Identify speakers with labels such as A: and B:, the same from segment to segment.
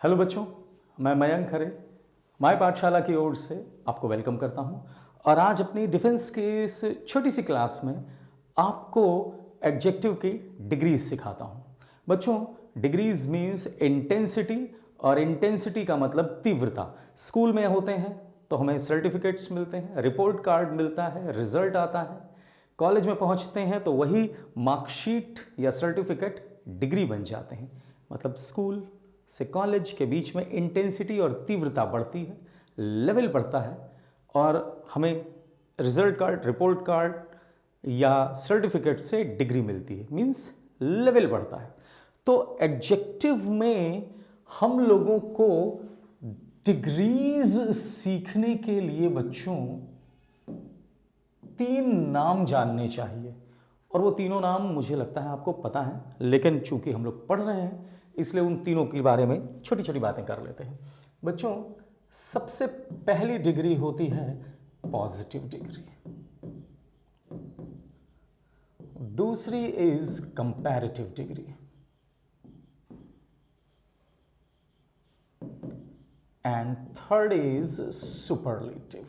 A: Hello बच्चों, मैं मयंक खरे my पाठशाला की ओर से आपको वेलकम करता हूं और आज अपनी डिफेंस की इस छोटी सी क्लास में आपको एडजेक्टिव की डिग्रीज सिखाता हूं। बच्चों, डिग्रीज मीन्स इंटेंसिटी और इंटेंसिटी का मतलब तीव्रता। स्कूल में होते हैं तो हमें सर्टिफिकेट्स मिलते हैं, रिपोर्ट कार्ड मिलता है, रिजल्ट आता है। कॉलेज में पहुंचते हैं तो वही मार्कशीट या सर्टिफिकेट डिग्री बन जाते हैं। मतलब स्कूल से कॉलेज के बीच में इंटेंसिटी और तीव्रता बढ़ती है, लेवल बढ़ता है और हमें रिजल्ट कार्ड, रिपोर्ट कार्ड या सर्टिफिकेट से डिग्री मिलती है, मीन्स लेवल बढ़ता है। तो एडजेक्टिव में हम लोगों को डिग्रीज सीखने के लिए बच्चों 3 नाम जानने चाहिए और वो तीनों नाम मुझे लगता है आपको पता है, लेकिन चूंकि हम लोग पढ़ रहे हैं इसलिए उन तीनों के बारे में छोटी छोटी बातें कर लेते हैं। बच्चों, सबसे पहली डिग्री होती है पॉजिटिव डिग्री, दूसरी is comparative degree and third is superlative.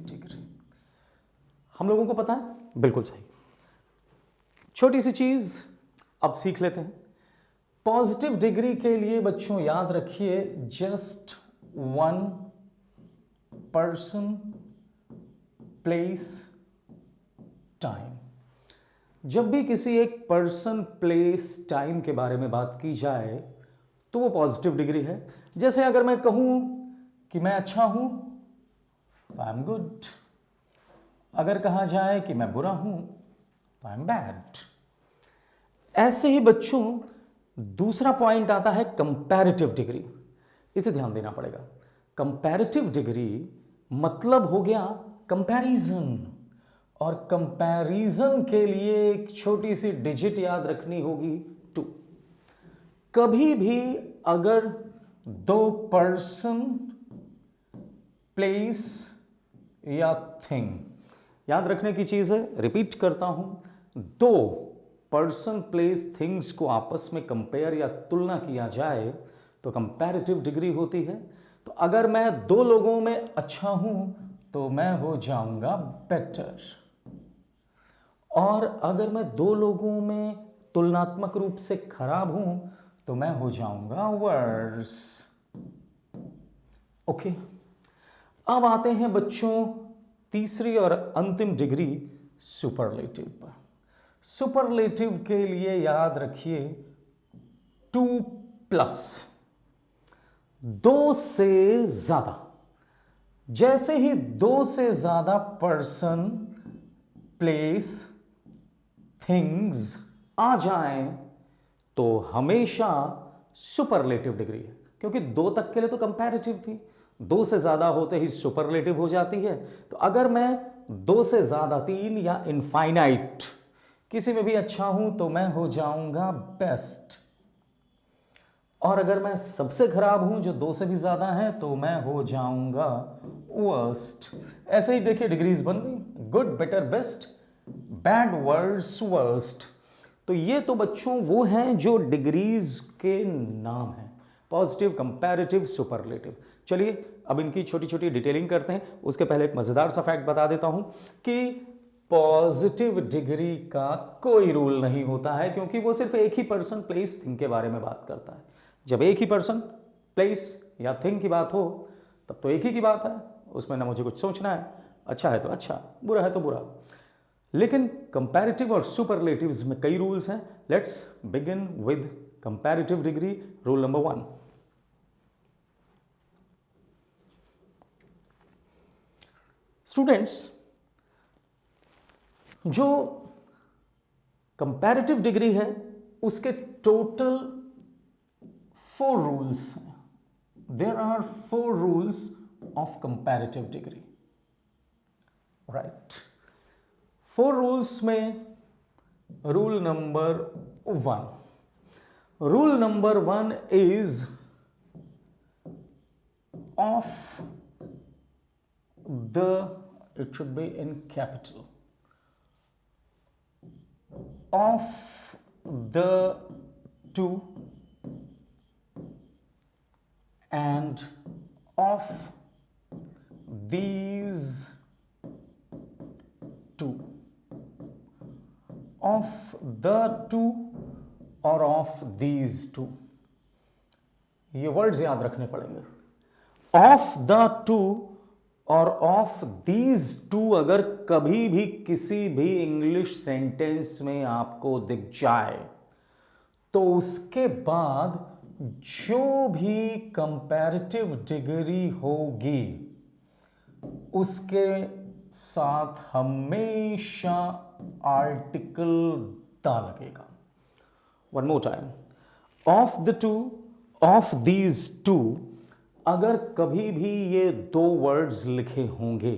A: Degree. हम लोगों को पता है? बिल्कुल सही। छोटी सी चीज अब सीख लेते हैं। पॉजिटिव डिग्री के लिए बच्चों याद रखिए, जस्ट 1 पर्सन, प्लेस, टाइम। जब भी किसी एक पर्सन, प्लेस, टाइम के बारे में बात की जाए तो वो पॉजिटिव डिग्री है। जैसे अगर मैं कहूं कि मैं अच्छा हूं तो आई एम गुड, अगर कहा जाए कि मैं बुरा हूं तो आई एम बैड। ऐसे ही बच्चों दूसरा पॉइंट आता है कंपैरेटिव डिग्री। इसे ध्यान देना पड़ेगा। कंपैरेटिव डिग्री मतलब हो गया कंपैरिजन, और कंपैरिजन के लिए एक छोटी सी डिजिट याद रखनी होगी, 2। कभी भी अगर 2 पर्सन, प्लेस या थिंग, याद रखने की चीज है, रिपीट करता हूं, 2 पर्सन, प्लेस, थिंग्स को आपस में कंपेयर या तुलना किया जाए तो कंपैरेटिव डिग्री होती है। तो अगर मैं 2 लोगों में अच्छा हूं तो मैं हो जाऊंगा बेटर, और अगर मैं 2 लोगों में तुलनात्मक रूप से खराब हूं तो मैं हो जाऊंगा वर्स। ओके, अब आते हैं बच्चों तीसरी और अंतिम डिग्री सुपरलेटिव पर। सुपरलेटिव के लिए याद रखिए 2+, 2 से ज्यादा। जैसे ही 2 से ज्यादा पर्सन, प्लेस, थिंग्स आ जाएं तो हमेशा सुपरलेटिव डिग्री है, क्योंकि 2 तक के लिए तो कंपैरेटिव थी, 2 से ज्यादा होते ही सुपरलेटिव हो जाती है। तो अगर मैं 2 से ज्यादा, 3 या इनफाइनाइट किसी में भी अच्छा हूं तो मैं हो जाऊंगा बेस्ट, और अगर मैं सबसे खराब हूं जो 2 से भी ज्यादा है तो मैं हो जाऊंगा वर्स्ट। ऐसे ही देखिए डिग्रीज बन गई, good, better, best, bad, worse, worst. तो ये तो बच्चों वो हैं जो डिग्रीज के नाम हैं, पॉजिटिव, कंपैरेटिव, सुपरलेटिव। चलिए अब इनकी छोटी छोटी डिटेलिंग करते हैं। उसके पहले एक मजेदार सा फैक्ट बता देता हूं कि पॉजिटिव डिग्री का कोई रूल नहीं होता है, क्योंकि वो सिर्फ एक ही पर्सन, प्लेस, थिंग के बारे में बात करता है। जब एक ही पर्सन, प्लेस या थिंग की बात हो तब तो एक ही की बात है, उसमें ना मुझे कुछ सोचना है, अच्छा है तो अच्छा, बुरा है तो बुरा। लेकिन कंपैरेटिव और सुपरलेटिव्स में कई रूल्स हैं। Let's begin with comparative degree. Rule number 1, students, जो कंपैरेटिव डिग्री है उसके टोटल 4 रूल्स हैं। There are 4 rules of comparative degree, right. 4 rules में rule number 1 is of the, it should be in capital, of the two and of these two, of the two और of these two, ये words याद रखने पड़ेंगे। Of the to और of these two अगर कभी भी किसी भी इंग्लिश सेंटेंस में आपको दिख जाए तो उसके बाद जो भी कंपैरेटिव डिग्री होगी उसके साथ हमेशा आर्टिकल द लगेगा। One more time, of the two, of these two, अगर कभी भी ये दो वर्ड्स लिखे होंगे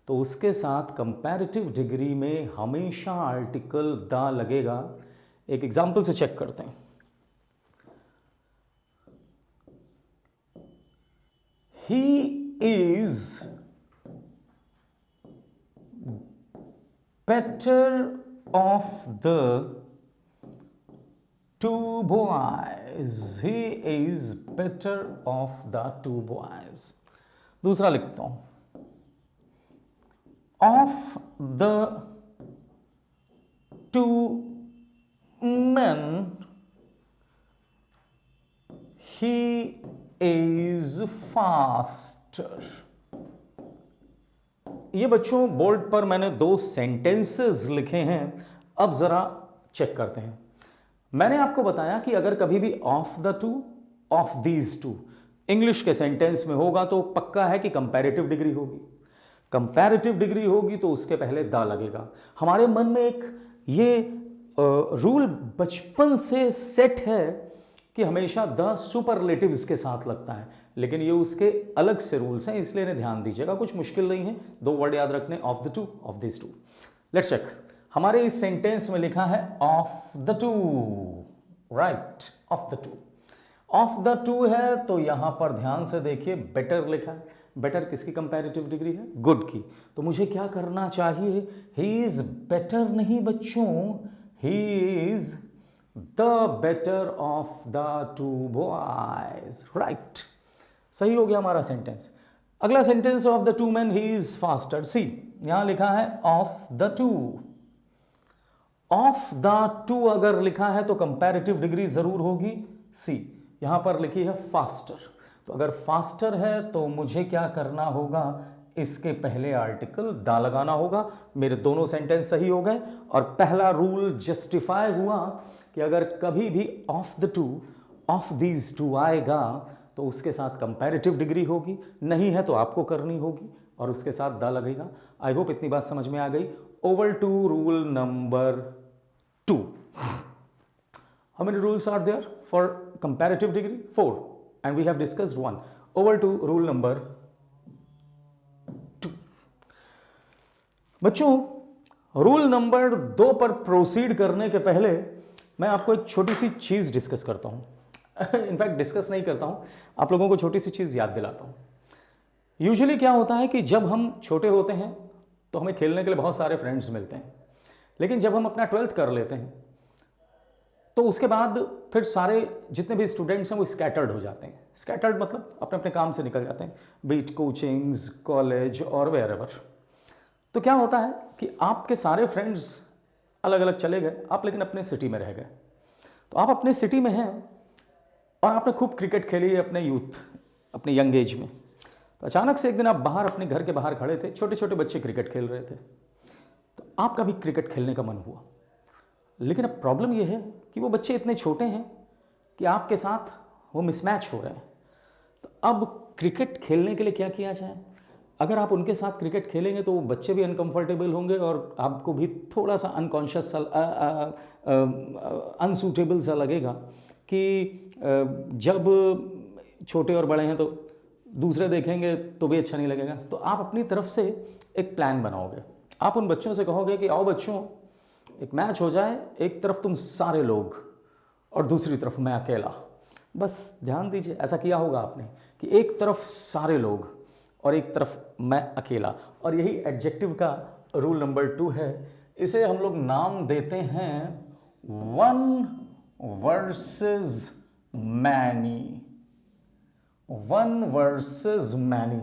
A: तो उसके साथ कंपैरेटिव डिग्री में हमेशा आर्टिकल द लगेगा। एक एग्जाम्पल से चेक करते हैं। He is better of the two boys. He is better of the two boys. दूसरा लिखता हूं, of the two men he is faster. ये बच्चों बोर्ड पर मैंने दो सेंटेंसेस लिखे हैं। अब जरा चेक करते हैं। मैंने आपको बताया कि अगर कभी भी of the two, of these two English के सेंटेंस में होगा तो पक्का है कि कंपैरेटिव डिग्री होगी। कंपैरेटिव डिग्री होगी तो उसके पहले द लगेगा। हमारे मन में एक ये रूल बचपन से सेट है कि हमेशा द सुपरलेटिव्स के साथ लगता है, लेकिन ये उसके अलग से रूल्स हैं, इसलिए इन्हें ध्यान दीजिएगा। कुछ मुश्किल नहीं है, दो वर्ड याद रखने, of the two, of this two. Let's check. हमारे इस सेंटेंस में लिखा है of the two, right, of the two. Of the two है तो यहां पर ध्यान से देखिए बेटर लिखा है। बेटर किसकी कंपैरेटिव डिग्री है? गुड की। तो मुझे क्या करना चाहिए? ही इज बेटर नहीं बच्चों, he is the better of the two boys, right. सही हो गया हमारा सेंटेंस। अगला sentence, of the two man he is faster. See यहां लिखा है of the two. Of the two अगर लिखा है तो कंपैरेटिव डिग्री जरूर होगी सी। यहां पर लिखी है फास्टर, तो अगर फास्टर है तो मुझे क्या करना होगा? इसके पहले आर्टिकल द लगाना होगा। मेरे दोनों सेंटेंस सही हो गए और पहला रूल जस्टिफाई हुआ कि अगर कभी भी of the two, of these two आएगा तो उसके साथ कंपैरेटिव डिग्री होगी, नहीं है तो आपको करनी होगी और उसके साथ द लगेगा। आई होप इतनी बात समझ में आ गई। Over to rule number 2। How many rules are there for comparative degree? 4, and we have discussed 1. Over to rule number 2. बच्चों, रूल नंबर 2 पर प्रोसीड करने के पहले मैं आपको एक छोटी सी चीज डिस्कस करता हूं। इनफैक्ट डिस्कस नहीं करता हूं, आप लोगों को छोटी सी चीज याद दिलाता हूं। यूजुअली क्या होता है कि जब हम छोटे होते हैं तो हमें खेलने के लिए बहुत सारे फ्रेंड्स मिलते हैं, लेकिन जब हम अपना 12th कर लेते हैं तो उसके बाद फिर सारे जितने भी स्टूडेंट्स हैं वो स्कैटर्ड हो जाते हैं। स्कैटर्ड मतलब अपने अपने काम से निकल जाते हैं, बीट कोचिंग्स, कॉलेज और वेयर एवर। तो क्या होता है कि आपके सारे फ्रेंड्स अलग अलग चले गए, आप लेकिन अपने सिटी में रह गए। तो आप अपने सिटी में हैं और आपने खूब क्रिकेट खेली है अपने यूथ, अपने यंग एज में। तो अचानक से एक दिन आप बाहर, अपने घर के बाहर खड़े थे, छोटे छोटे बच्चे क्रिकेट खेल रहे थे, तो आपका भी क्रिकेट खेलने का मन हुआ। लेकिन अब प्रॉब्लम यह है कि वो बच्चे इतने छोटे हैं कि आपके साथ वो मिसमैच हो रहे हैं। तो अब क्रिकेट खेलने के लिए क्या किया जाए? अगर आप उनके साथ क्रिकेट खेलेंगे तो वो बच्चे भी अनकंफर्टेबल होंगे और आपको भी थोड़ा सा अनकॉन्शियस सा, अनसूटेबल सा लगेगा कि जब छोटे और बड़े हैं तो दूसरे देखेंगे तो भी अच्छा नहीं लगेगा। तो आप अपनी तरफ से एक प्लान बनाओगे। आप उन बच्चों से कहोगे कि आओ बच्चों, एक मैच हो जाए, एक तरफ तुम सारे लोग और दूसरी तरफ मैं अकेला। बस ध्यान दीजिए, ऐसा किया होगा आपने कि एक तरफ सारे लोग और एक तरफ मैं अकेला। और यही एडजेक्टिव का रूल नंबर 2 है। इसे हम लोग नाम देते हैं 1 versus many, one versus many.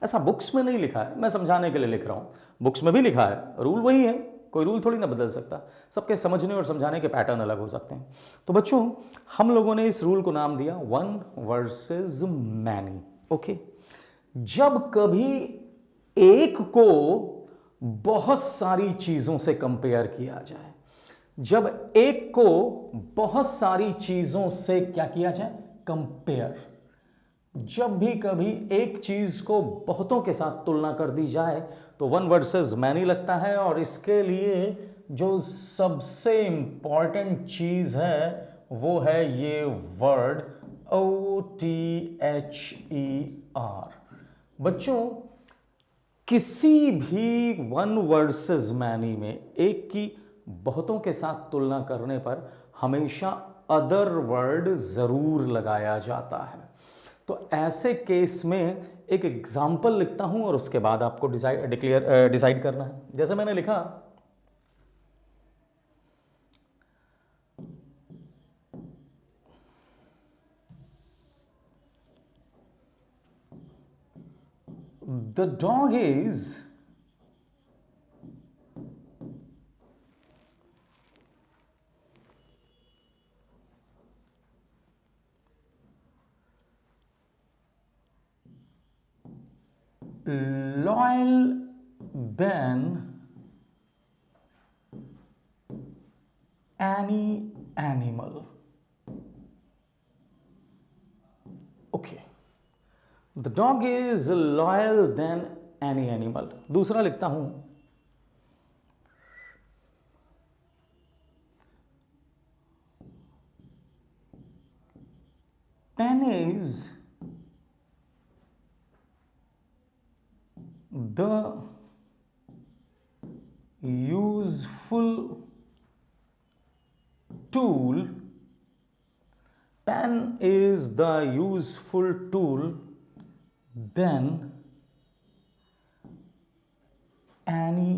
A: ऐसा बुक्स में नहीं लिखा है, मैं समझाने के लिए लिख रहा हूं। बुक्स में भी लिखा है, रूल वही है, कोई रूल थोड़ी ना बदल सकता। सबके समझने और समझाने के पैटर्न अलग हो सकते हैं। तो बच्चों, हम लोगों ने इस रूल को नाम दिया वन वर्सेस मैनी। ओके, जब कभी एक को बहुत सारी चीजों से कंपेयर किया जाए, जब एक को बहुत सारी चीजों से क्या किया जाए, कंपेयर, जब भी कभी एक चीज को बहुतों के साथ तुलना कर दी जाए तो वन वर्सेस मैनी लगता है। और इसके लिए जो सबसे इंपॉर्टेंट चीज है वो है ये वर्ड OTHER। बच्चों, किसी भी वन वर्सेस मैनी में एक की बहुतों के साथ तुलना करने पर हमेशा अदर वर्ड जरूर लगाया जाता है। तो ऐसे केस में एक एग्जाम्पल लिखता हूं और उसके बाद आपको डिसाइड करना है। जैसे मैंने लिखा, the dog is loyal than any animal। Okay, the dog is loyal than any animal. दूसरा लिखता हूं, pen is the useful tool, pen is the useful tool than any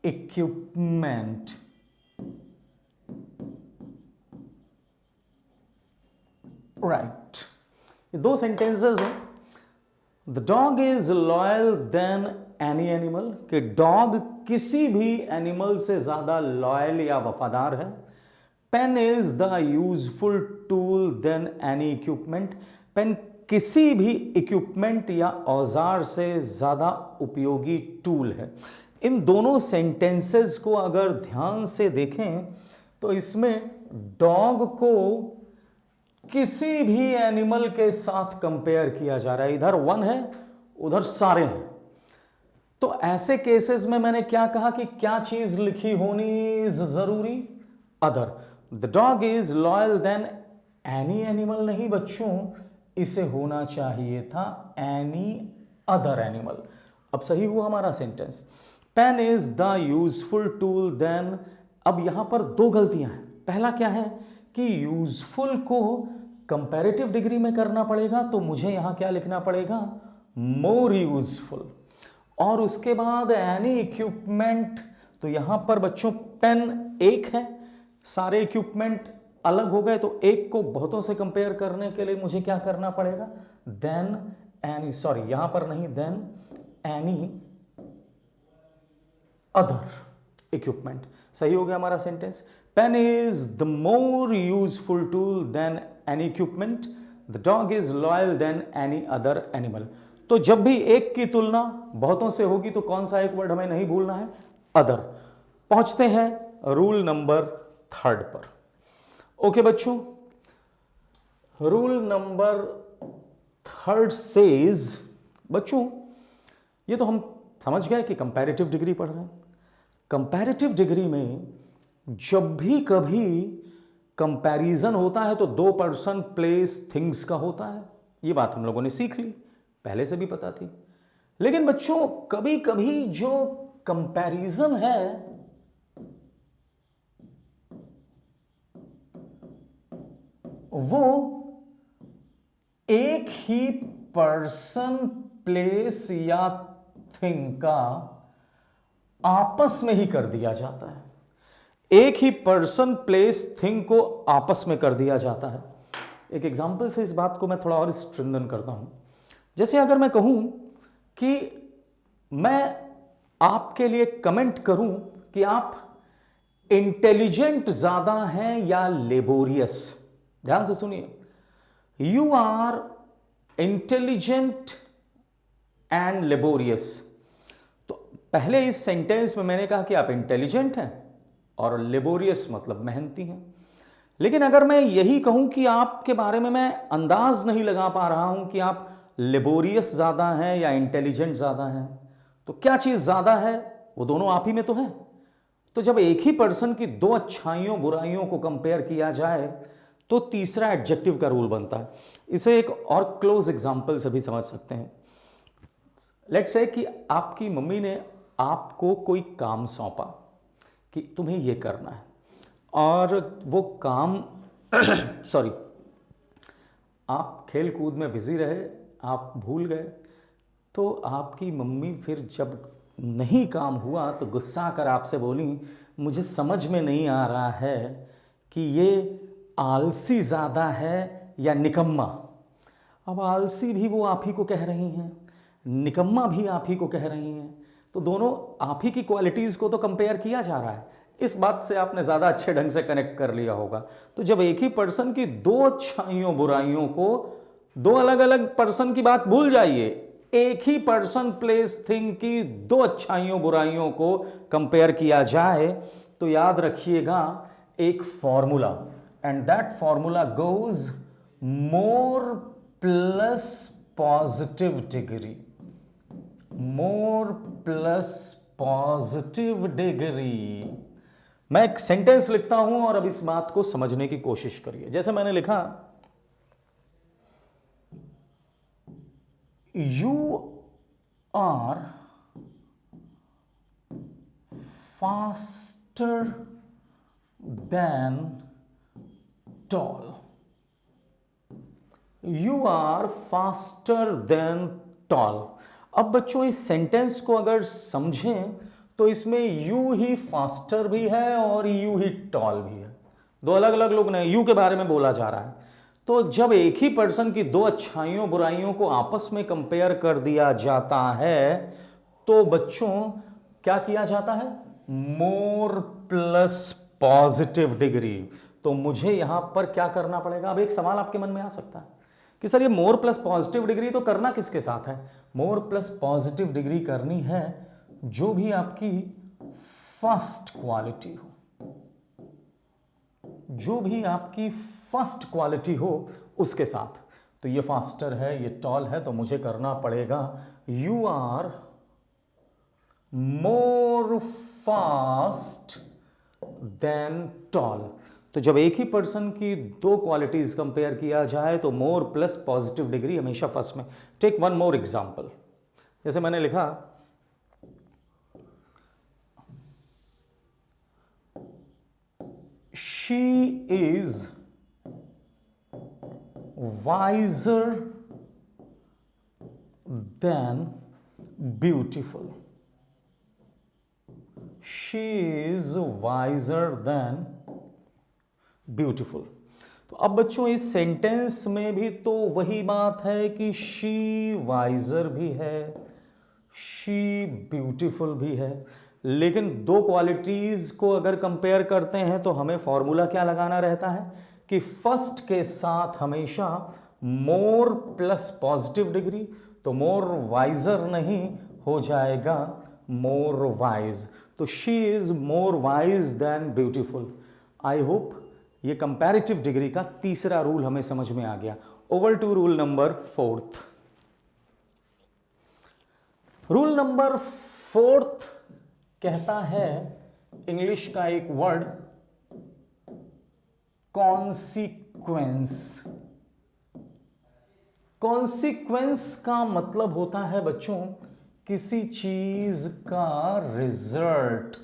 A: equipment। Right, ये दो सेंटेंसेस हैं। The dog is loyal than any animal, कि डॉग किसी भी एनिमल से ज्यादा लॉयल या वफादार है। Pen is the useful tool than any equipment, pen किसी भी इक्विपमेंट या औजार से ज्यादा उपयोगी टूल है। इन दोनों सेंटेंसेस को अगर ध्यान से देखें तो इसमें डॉग को किसी भी एनिमल के साथ कंपेयर किया जा रहा है। इधर वन है, उधर सारे हैं। तो ऐसे केसेस में मैंने क्या कहा कि क्या चीज लिखी होनी जरूरी, other. The dog is loyal than any animal नहीं बच्चों, इसे होना चाहिए था एनी अदर एनिमल। अब सही हुआ हमारा sentence. Pen is the useful tool than, अब यहां पर दो गलतियां हैं। पहला क्या है कि यूजफुल को कंपैरेटिव डिग्री में करना पड़ेगा, तो मुझे यहां क्या लिखना पड़ेगा, मोर यूजफुल। और उसके बाद एनी इक्विपमेंट, तो यहां पर बच्चों पेन एक है, सारे इक्विपमेंट अलग हो गए, तो एक को बहुतों से कंपेयर करने के लिए मुझे क्या करना पड़ेगा, देन एनी, सॉरी यहां पर नहीं, देन एनी अदर इक्विपमेंट। सही हो गया हमारा sentence. Pen is the more useful tool than any equipment, the dog is loyal than any other animal. तो जब भी एक की तुलना बहुतों से होगी तो कौन सा एक वर्ड हमें नहीं भूलना है, अदर। पहुंचते हैं रूल नंबर 3 पर। ओके बच्चों, रूल नंबर 3 सेज, बच्चों ये तो हम समझ गए कि कंपैरेटिव डिग्री पढ़ रहे हैं। कंपैरेटिव डिग्री में जब भी कभी कंपैरिजन होता है तो दो पर्सन प्लेस थिंग्स का होता है। ये बात हम लोगों ने सीख ली, पहले से भी पता थी। लेकिन बच्चों कभी कभी जो कंपैरिजन है वो एक ही पर्सन प्लेस या थिंग का आपस में ही कर दिया जाता है। एक ही पर्सन प्लेस थिंग को आपस में कर दिया जाता है। एक एग्जाम्पल से इस बात को मैं थोड़ा और स्ट्रेंथन करता हूं। जैसे अगर मैं कहूं कि मैं आपके लिए कमेंट करूं कि आप इंटेलिजेंट ज्यादा हैं या लेबोरियस, ध्यान से सुनिए, you are intelligent and laborious. तो पहले इस सेंटेंस में मैंने कहा कि आप इंटेलिजेंट हैं और लेबोरियस मतलब मेहनती हैं। लेकिन अगर मैं यही कहूं कि आपके बारे में मैं अंदाज नहीं लगा पा रहा हूं कि आप लेबोरियस ज्यादा हैं या इंटेलिजेंट ज्यादा हैं, तो क्या चीज ज्यादा है? वो दोनों आप ही में तो है। तो जब एक ही पर्सन की दो अच्छाइयों बुराइयों को कंपेयर किया जाए तो तीसरा एडजेक्टिव का रूल बनता है। इसे एक और क्लोज एग्जांपल से भी समझ सकते हैं। लेट्स से कि आपकी मम्मी ने आपको कोई काम सौंपा कि तुम्हें यह करना है, और वो काम सॉरी, आप खेल कूद में बिजी रहे, आप भूल गए, तो आपकी मम्मी फिर जब नहीं काम हुआ तो गुस्सा कर आपसे बोली, मुझे समझ में नहीं आ रहा है कि ये आलसी ज़्यादा है या निकम्मा। अब आलसी भी वो आप ही को कह रही हैं, निकम्मा भी आप ही को कह रही हैं, तो दोनों आप ही की क्वालिटीज़ को तो कंपेयर किया जा रहा है। इस बात से आपने ज़्यादा अच्छे ढंग से कनेक्ट कर लिया होगा। तो जब एक ही पर्सन की दो अच्छाइयों बुराइयों को, दो अलग अलग पर्सन की बात भूल जाइए, एक ही पर्सन प्लेस थिंग की दो अच्छाइयों बुराइयों को कंपेयर किया जाए तो याद रखिएगा एक formula, and that formula goes more plus positive degree, more plus positive degree. मैं एक सेंटेंस लिखता हूं और अब इस बात को समझने की कोशिश करिए। जैसे मैंने लिखा, you are faster than tall, you are faster than tall. अब बच्चों इस सेंटेंस को अगर समझें तो इसमें यू ही फास्टर भी है और यू ही टॉल भी है। दो अलग अलग लोग ने यू के बारे में बोला जा रहा है। तो जब एक ही पर्सन की दो अच्छाइयों बुराइयों को आपस में कंपेयर कर दिया जाता है तो बच्चों क्या किया जाता है? मोर प्लस पॉजिटिव डिग्री। तो मुझे यहां पर क्या करना पड़ेगा? अब एक सवाल आपके मन में आ सकता है कि सर ये मोर प्लस पॉजिटिव डिग्री तो करना किसके साथ है? मोर प्लस पॉजिटिव डिग्री करनी है जो भी आपकी फर्स्ट क्वालिटी हो, जो भी आपकी फर्स्ट क्वालिटी हो उसके साथ। तो ये फास्टर है, ये टॉल है, तो मुझे करना पड़ेगा you are more fast than tall. तो जब एक ही पर्सन की दो क्वालिटीज कंपेयर किया जाए तो मोर प्लस पॉजिटिव डिग्री हमेशा फर्स्ट में। Take one more example. जैसे मैंने लिखा, she is wiser than beautiful, she is wiser than beautiful। तो अब बच्चों इस सेंटेंस में भी तो वही बात है कि she wiser भी है, she beautiful भी है, लेकिन दो क्वालिटीज को अगर कंपेयर करते हैं तो हमें फॉर्मूला क्या लगाना रहता है कि फर्स्ट के साथ हमेशा मोर प्लस पॉजिटिव डिग्री, तो मोर वाइजर नहीं हो जाएगा मोर वाइज। तो she is more wise then beautiful. I hope ये कंपैरेटिव डिग्री का तीसरा रूल हमें समझ में आ गया। Over to rule number fourth. Rule number fourth कहता है इंग्लिश का एक वर्ड कॉन्सिक्वेंस। कॉन्सिक्वेंस का मतलब होता है बच्चों किसी चीज का रिजल्ट,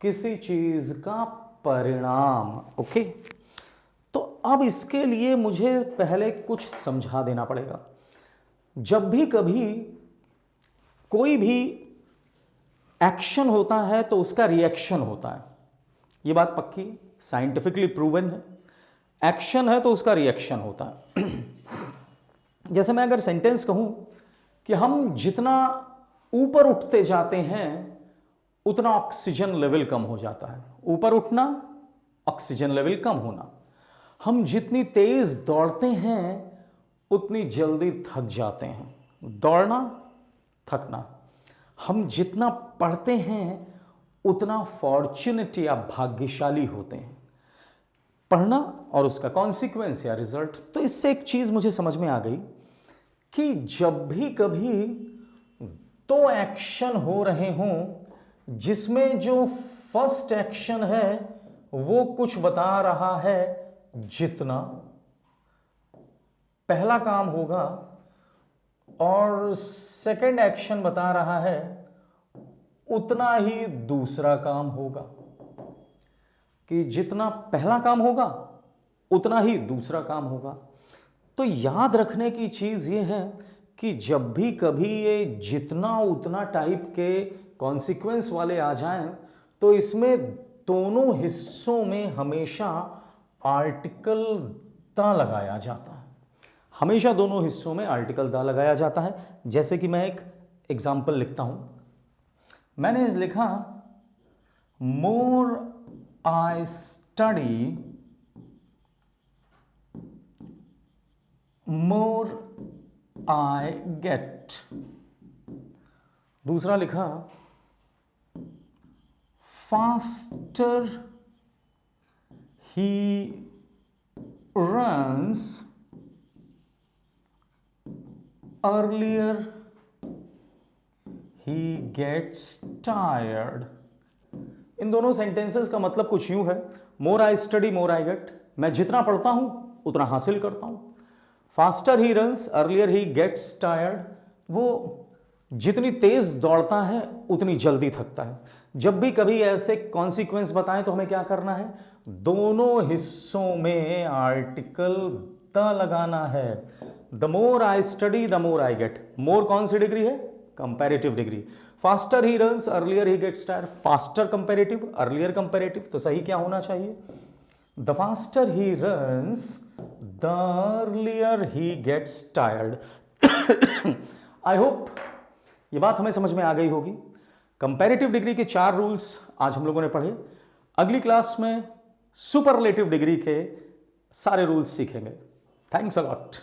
A: किसी चीज का परिणाम। ओके, तो अब इसके लिए मुझे पहले कुछ समझा देना पड़ेगा। जब भी कभी कोई भी एक्शन होता है तो उसका रिएक्शन होता है, ये बात पक्की, साइंटिफिकली प्रूवन है। एक्शन है तो उसका रिएक्शन होता है। जैसे मैं अगर सेंटेंस कहूं कि हम जितना ऊपर उठते जाते हैं उतना ऑक्सीजन लेवल कम हो जाता है। ऊपर उठना, ऑक्सीजन लेवल कम होना। हम जितनी तेज दौड़ते हैं उतनी जल्दी थक जाते हैं। दौड़ना, थकना। हम जितना पढ़ते हैं उतना फॉर्चुनेट या भाग्यशाली होते हैं। पढ़ना और उसका कॉन्सिक्वेंस या रिजल्ट। तो इससे एक चीज मुझे समझ में आ गई कि जब भी कभी दो एक्शन हो रहे हों जिसमें जो फर्स्ट एक्शन है वो कुछ बता रहा है जितना पहला काम होगा और सेकंड एक्शन बता रहा है उतना ही दूसरा काम होगा, कि जितना पहला काम होगा उतना ही दूसरा काम होगा। तो याद रखने की चीज ये है कि जब भी कभी ये जितना उतना टाइप के कॉन्सिक्वेंस वाले आ जाएं तो इसमें दोनों हिस्सों में हमेशा आर्टिकल द लगाया जाता है। हमेशा दोनों हिस्सों में आर्टिकल द लगाया जाता है। जैसे कि मैं एक एग्जाम्पल लिखता हूं। मैंने लिखा मोर I study more I get. दूसरा लिखा फास्टर ही रन्स अर्लियर ही गेट्स टायर्ड। इन दोनों सेंटेंसेस का मतलब कुछ यूं है, मोर I study more I gate, मैं जितना पढ़ता हूं उतना हासिल करता हूं। फास्टर ही रन्स अर्लियर ही गेट्स टायर्ड, वो जितनी तेज दौड़ता है उतनी जल्दी थकता है। जब भी कभी ऐसे कॉन्सिक्वेंस बताएं तो हमें क्या करना है, दोनों हिस्सों में आर्टिकल द लगाना है। The more I study the more I get. More कौन सी डिग्री है, कंपैरेटिव डिग्री। फास्टर ही रन्स अर्लियर ही gets tired, faster comparative, earlier comparative. तो सही क्या होना चाहिए, the faster he runs the earlier he gets tired. I hope ये बात हमें समझ में आ गई होगी। कंपैरेटिव डिग्री के 4 रूल्स आज हम लोगों ने पढ़े। अगली क्लास में सुपरलेटिव डिग्री के सारे रूल्स सीखेंगे। Thanks a lot.